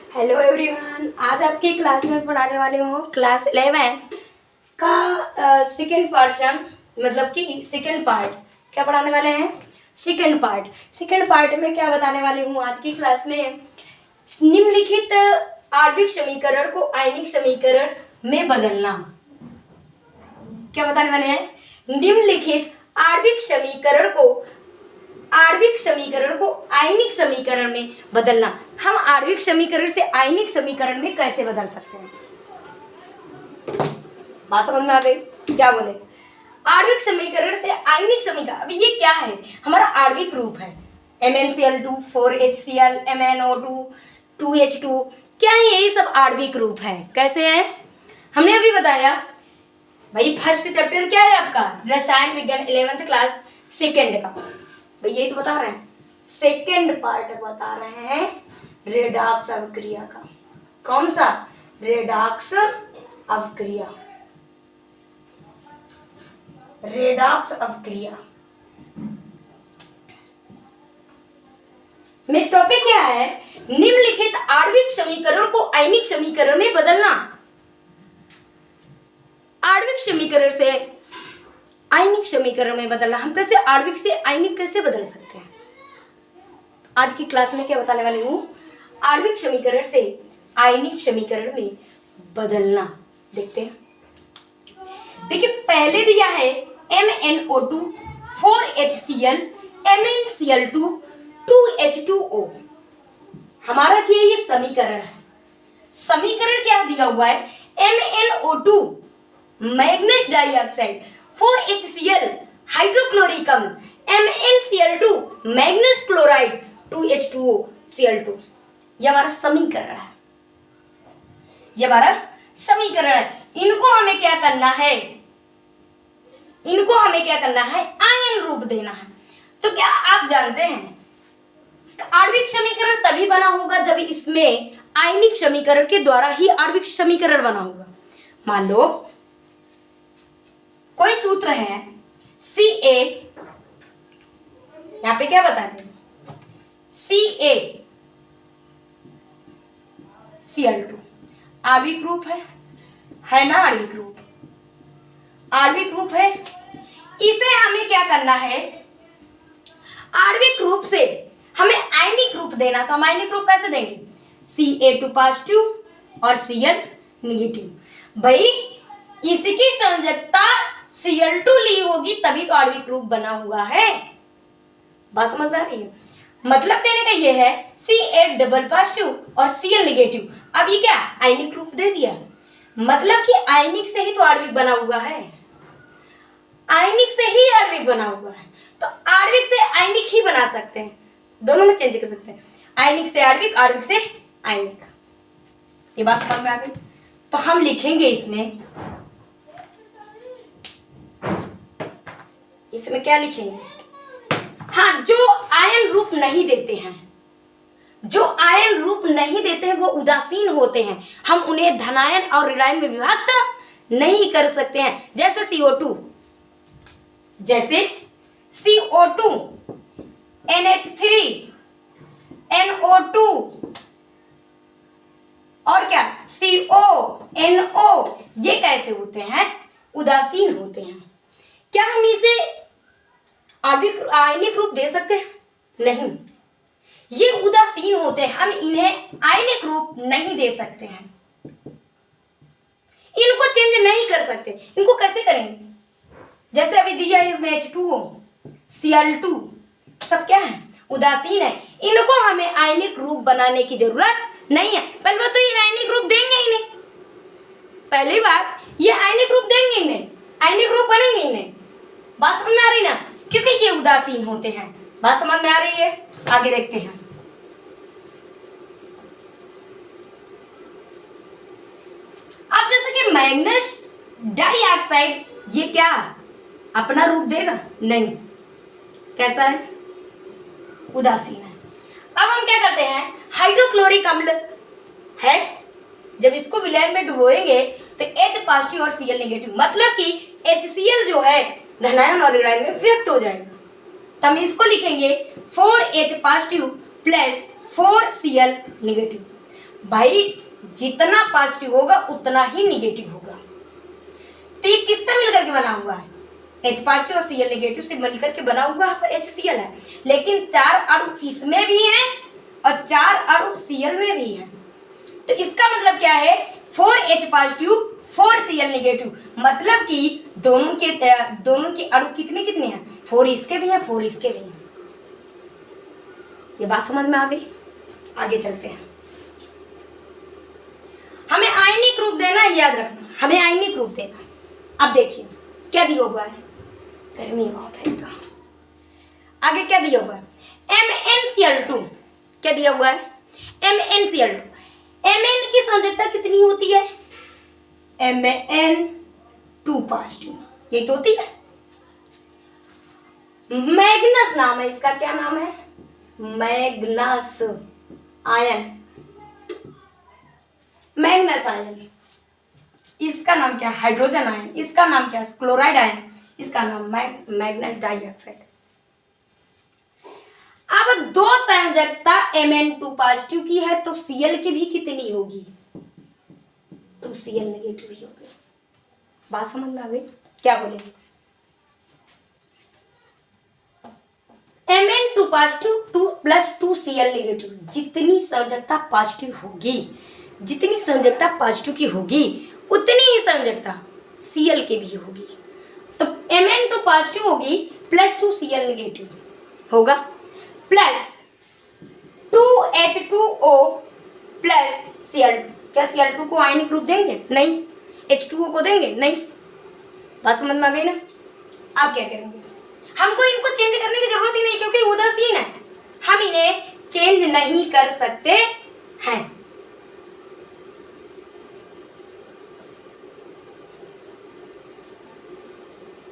Hello everyone, आज आपकी class में पढ़ाने वाली हूँ क्लास 11 का सेकेंड पोर्शन, मतलब कि सेकेंड पार्ट। क्या पढ़ाने वाले हैं? Second part. सेकेंड पार्ट में क्या बताने वाली हूँ आज की क्लास में? निम्नलिखित आणविक समीकरण को आयनिक समीकरण में बदलना। क्या बताने वाले हैं? निम्नलिखित आणविक समीकरण को आयनिक समीकरण में बदलना। हम आणविक समीकरण से आयनिक समीकरण में कैसे बदल सकते हैं? बात समझ में आ गई? क्या बोले? आणविक समीकरण से आयनिक समीकरण। अभी ये क्या है? हमारा आणविक रूप है MnCl2 4HCl MnO2 2H2। क्या है? यही सब आणविक रूप है। कैसे है? हमने अभी बताया भाई, फर्स्ट चैप्टर क्या है आपका? रसायन विज्ञान 11th क्लास सेकेंड का। भाई यही तो बता रहे हैं, सेकेंड पार्ट बता रहे हैं रेडॉक्स अवक्रिया का। कौन सा? रेडॉक्स अवक्रिया। रेडॉक्स अवक्रिया में टॉपिक क्या है? निम्नलिखित आणविक समीकरण को आयनिक समीकरण में बदलना। आणविक समीकरण से आयनिक समीकरण में बदलना। हम कैसे आणविक से आयनिक कैसे बदल सकते हैं? आज की क्लास में क्या बताने वाली हूँ? आणविक समीकरण से आयनिक समीकरण में बदलना। देखते हैं। देखिए, पहले दिया है MnO2 4HCl MnCl2 2H2O। हमारा क्या? ये समीकरण है। समीकरण क्या दिया हुआ है? MnO2 manganese dioxide, 4HCl hydrochloric अम्ल, MnCl2 manganese chloride, 2H2O Cl2। ये हमारा समीकरण है। ये हमारा समीकरण है। इनको हमें क्या करना है? इनको हमें क्या करना है? आयन रूप देना है। तो क्या आप जानते हैं आणविक समीकरण तभी बना होगा जब इसमें आयनिक समीकरण के द्वारा ही आणविक समीकरण बना होगा। मान लो कोई सूत्र है Ca, यहां पे क्या बताते हैं? CaCl2 आणविक रूप है ना? आणविक रूप, आणविक रूप है। इसे हमें क्या करना है? आणविक रूप से हमें आयनिक रूप देना। तो हम आयनिक रूप कैसे देंगे? Ca2 पॉजिटिव और Cl निगेटिव। भाई इसकी संयोजकता Cl2 ली होगी तभी तो आणविक रूप बना हुआ है। बात समझ में आ रही है? मतलब कहने का ये है Ca डबल पॉजिटिव और Cl निगेटिव। अब ये क्या? आयनिक रूप दे दिया। मतलब कि आयनिक से ही तो आणविक बना हुआ है। आयनिक से ही आणविक बना हुआ है। तो आणविक से आयनिक ही बना सकते हैं। दोनों में चेंज कर सकते हैं। आयनिक से आणविक, आणविक से आयनिक। ये बात समझ में आ गई? तो हम लिखेंगे इसमें क्या लिखेंगे? हाँ, जो आयन रूप नहीं देते हैं, जो आयन रूप नहीं देते हैं वो उदासीन होते हैं। हम उन्हें धनायन और ऋणायन में विभक्त नहीं कर सकते हैं। जैसे CO2 NH3 NO2 और क्या CO NO, ये कैसे होते हैं? उदासीन होते हैं। क्या हम इसे आयनिक रूप दे सकते हैं? नहीं, ये उदासीन होते हैं। हम इन्हें आयनिक रूप नहीं दे सकते हैं। इनको चेंज नहीं कर सकते। इनको कैसे करेंगे? जैसे अभी दिया है इसमें H2O Cl2, सब क्या है? उदासीन है। इनको हमें आयनिक रूप बनाने की जरूरत नहीं है। पहली बात तो ये आयनिक रूप देंगे ही नहीं। पहली बात, ये आयनिक रूप देंगे ही नहीं, आयनिक रूप बनेंगे ही नहीं। बात समझ में आ रही ना? क्योंकि ये उदासीन होते हैं। बात समझ में आ रही है? आगे देखते हैं। अब जैसे कि मैग्नीज डाइऑक्साइड, ये क्या अपना रूप देगा? नहीं। कैसा है? उदासीन है। अब हम क्या करते हैं? हाइड्रोक्लोरिक अम्ल है, जब इसको विलयन में डुबोएंगे तो H पॉजिटिव और Cl नेगेटिव, मतलब कि HCl जो है धनायन और ऋणायन में व्यक्त हो जाएगा। तो हम इसको लिखेंगे 4H positive plus 4Cl negative. भाई जितना पॉजिटिव होगा उतना ही निगेटिव होगा। तो ये किससे मिलकर के बना हुआ है? H पॉजिटिव और Cl निगेटिव से मिलकर के बना हुआ HCl है, लेकिन 4 अणु इसमें भी हैं और 4 अणु Cl में भी हैं। तो इसका मतलब क्या है? 4H पॉजिटिव 4Cl निगेटिव, मतलब कि दोनों के अणु कितने कितने हैं? 4 इसके भी हैं 4 इसके भी हैं। ये बात समझ में आ गई? आगे चलते हैं। हमें आयनिक रूप देना है, याद रखना, हमें आयनिक रूप देना। अब देखिए क्या दिया हुआ है, गर्मी बहुत है इनका। आगे क्या दिया हुआ है? MnCl2। क्या दिया हुआ है? MnCl2। Mn की संयोजकता कितनी होती है? Mn2 पॉजिटिव, यही तो होती है। मैग्नस नाम है इसका, क्या नाम है? Magnus ion. मैग्नस आयन, इसका नाम क्या है? Hydrogen ion. इसका नाम क्या है? Chloride ion. इसका नाम मैग्नेट डाइऑक्साइड। अब दो संयोजकता Mn2 पॉजिटिव की है तो Cl की भी कितनी होगी? 2Cl नेगेटिव ही होगी। बात समझ में आ गई? क्या बोले? Mn2 पॉजिटिव 2 + 2Cl नेगेटिव, जितनी संयोजकता पॉजिटिव होगी, जितनी संयोजकता पॉजिटिव की होगी उतनी ही संयोजकता Cl के भी होगी। तो Mn2 पॉजिटिव होगी + 2Cl नेगेटिव होगा, प्लस 2H2O + Cl2। क्या Cl2 को आयनिक रूप देंगे? नहीं। H2O को देंगे? नहीं। बात समझ में आ गई ना? आप क्या करेंगे? हमको इनको चेंज करने की जरूरत ही नहीं, क्योंकि उदासीन है, हम इन्हें चेंज नहीं कर सकते हैं।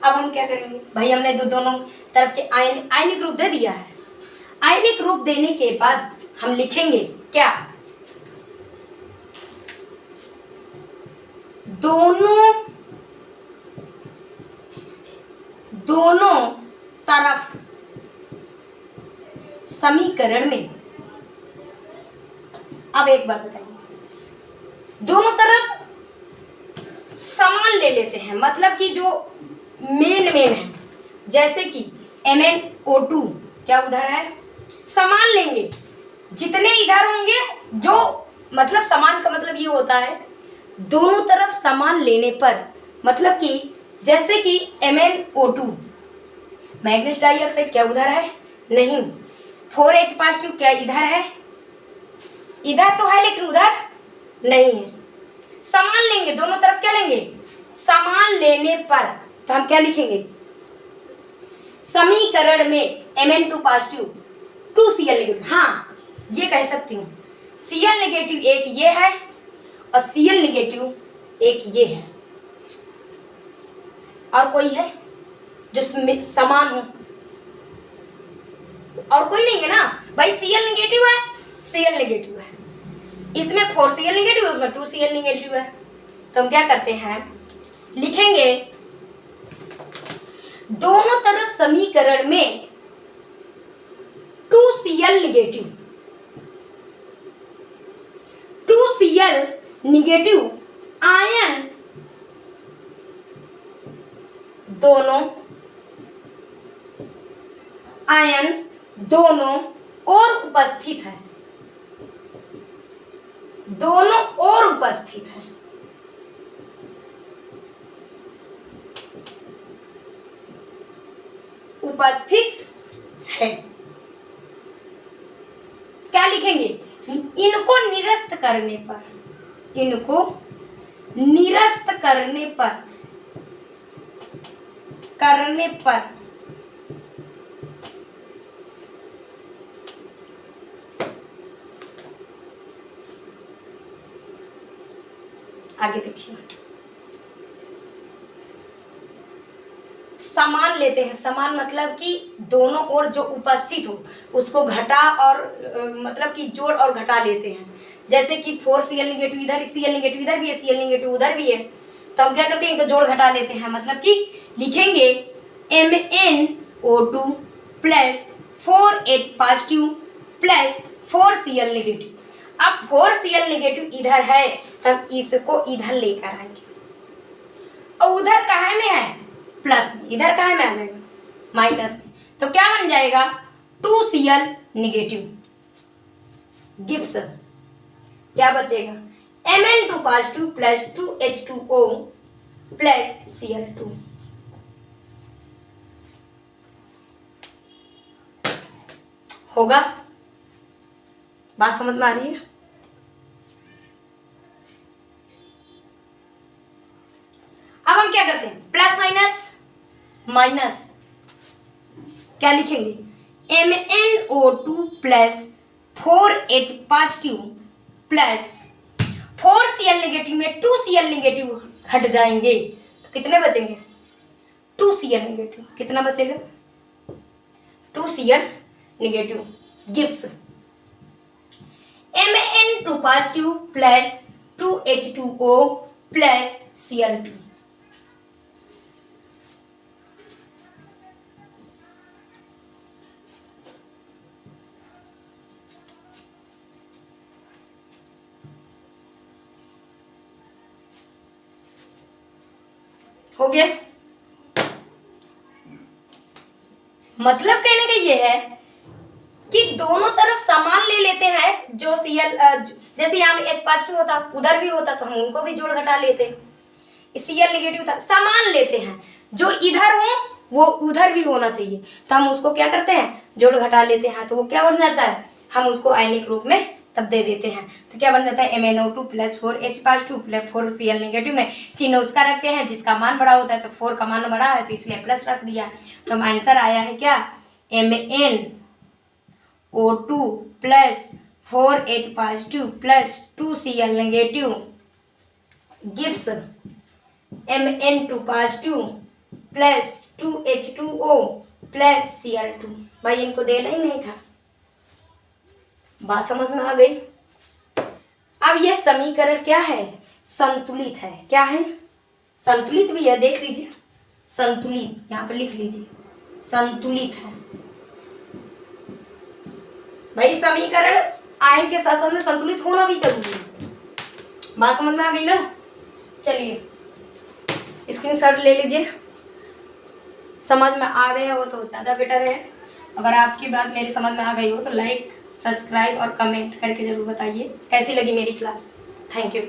अब हम क्या करेंगे भाई? हमने दोनों तरफ के आयनिक रूप दे दिया है। आयनिक रूप देने के बाद हम लिखेंगे क्या? दोनों तरफ समीकरण में। अब एक बात बताइए, दोनों तरफ समान ले लेते हैं, मतलब कि जो मेन है, जैसे कि MnO2 क्या उधर है, समान लेंगे। जितने इधर होंगे, जो मतलब समान का मतलब ये होता है दोनों तरफ समान लेने पर, मतलब कि जैसे कि MnO2 मैग्नीज डाइऑक्साइड क्या उधर है? नहीं। 4H पॉजिटिव क्या इधर है? इधर तो है लेकिन उधर नहीं है। समान लेंगे, दोनों तरफ क्या लेंगे? समान लेने पर तो हम क्या लिखेंगे? समीकरण में Mn2 पॉजिटिव 2Cl नेगेटिव। हाँ, ये कह सकती हूँ, Cl नेगेटिव एक ये है और Cl नेगेटिव एक ये है। और कोई है जो समान हो? और कोई नहीं है ना भाई। Cl नेगेटिव है, Cl नेगेटिव है, इसमें 4Cl नेगेटिव, उसमें 2Cl नेगेटिव है। तो हम क्या करते हैं, लिखेंगे दोनों तरफ समीकरण में 2Cl negative, 2Cl negative ion दोनों और उपस्थित है, दोनों और उपस्थित है। उपस्थित है। क्या लिखेंगे? इनको निरस्त करने पर, इनको निरस्त करने पर आगे देखिए, समान लेते हैं। समान मतलब कि दोनों ओर जो उपस्थित हो उसको घटा और मतलब कि जोड़ और घटा लेते हैं। जैसे कि 4Cl नेगेटिव इधर, Cl नेगेटिव इधर भी है, Cl नेगेटिव उधर भी है, तो हम क्या करते हैं? इनको जोड़ घटा लेते हैं। मतलब कि लिखेंगे MnO2 + 4H positive + 4Cl negative. अब 4Cl नेगेटिव इधर है, तब इसको इधर लेकर आएंगे, और उधर कहाँ में है, प्लस में, इधर कहाँ में आ जाएगा, माइनस में। तो क्या बन जाएगा, 2Cl नेगेटिव गिव्स क्या बचेगा, Mn2 positive plus 2H2O plus Cl2। होगा, बात समझ में आ रही है। अब हम क्या करते हैं, प्लस माइनस माइनस, क्या लिखेंगे, MnO2 plus 4H positive plus 4Cl negative में 2Cl नेगेटिव हट जाएंगे, तो कितने बचेंगे, 2Cl नेगेटिव, कितना बचेगा, 2Cl negative gives Mn2 positive plus 2H2O plus Cl2। हो गया, मतलब कहने का ये है कि दोनों तरफ समान ले लेते हैं, जो Cl जैसे यहाँ में H पॉजिटिव होता उधर भी होता तो हम उनको भी जोड़ घटा लेते, Cl नेगेटिव था, समान लेते हैं, जो इधर हो वो उधर भी होना चाहिए, तो हम उसको क्या करते हैं, जोड़ घटा लेते हैं, तो वो क्या बन जाता है, हम उसको आयनिक रूप में तब दे देते हैं, तो क्या बन जाता है, MnO2 plus 4H positive plus 4Cl negative में चिन्ह उसका रखते हैं जिसका मान बड़ा होता है, तो 4 का मान बड़ा है तो इसलिए प्लस रख दिया, तो हम आंसर आया है क्या, MnO2 plus 4H positive plus 2Cl negative gives Mn2 positive plus 2H2O plus Cl2। भाई इनको देना ही नहीं था, बात समझ में आ गई। अब यह समीकरण क्या है, संतुलित है, क्या है, संतुलित भी है, देख लीजिए, संतुलित, यहाँ पे लिख लीजिए, संतुलित है। भाई समीकरण आयन के साथ साथ में संतुलित होना भी जरूरी है, बात समझ में आ गई ना। चलिए स्क्रीनशॉट ले लीजिए, समझ में आ गया हो तो ज़्यादा बेटर है, अगर आपकी बात मेरी समझ में आ गई हो तो लाइक सब्सक्राइब और कमेंट करके ज़रूर बताइए कैसी लगी मेरी क्लास। Thank you.